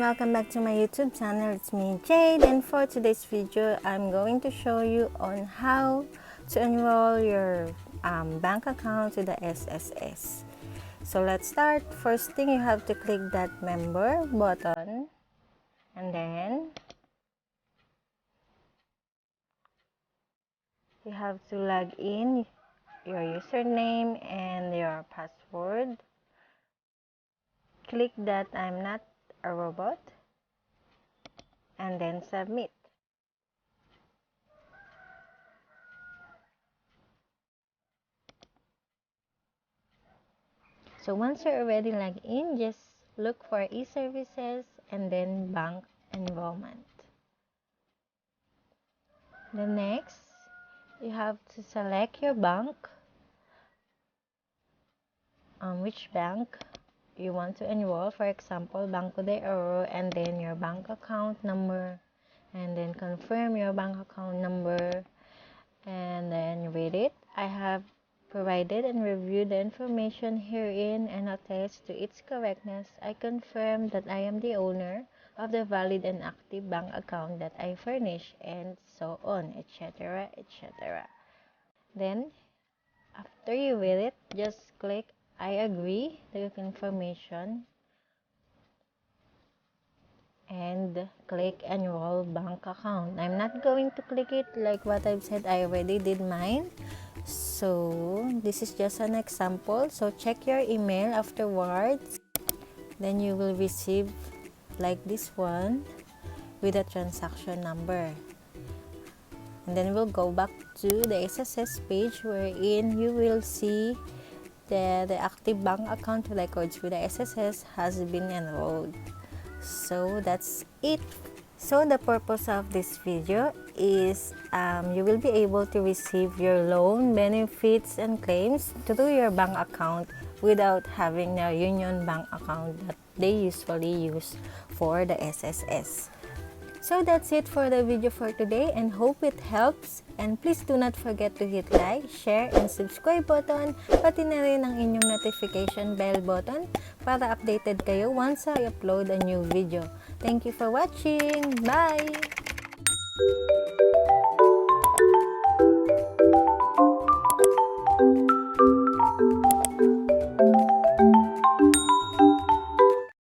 welcome back to my YouTube channel. It's me, Jade, and for today's video, I'm going to show you on how to enroll your bank account to the SSS. So let's start. First thing, you have to click that member button, and then you have to log in your username and your password. Click that I'm not a robot, and then submit. So once you're already logged in, just look for e-services and then bank enrollment. The next, you have to select your bank, which bank you want to enroll. For example, Banco de Oro, and then your bank account number, and then confirm your bank account number, and then read it. I have provided and reviewed the information herein and attest to its correctness. I confirm that I am the owner of the valid and active bank account that I furnish, and so on, etc., etc. Then, after you read it, just click I agree to the confirmation and click enroll bank account. I'm not going to click it like what I've said. I already did mine. So this is just an example. So check your email afterwards. Then you will receive like this one with a transaction number. And then we'll go back to the SSS page wherein you will see that the active bank account records with the SSS has been enrolled. So that's it. So the purpose of this video is you will be able to receive your loan benefits and claims through your bank account without having a union bank account that they usually use for the SSS. So that's it for the video for today, and hope it helps. And please do not forget to hit like, share, and subscribe button, pati na rin ang inyong notification bell button para updated kayo once I upload a new video. Thank you for watching. Bye!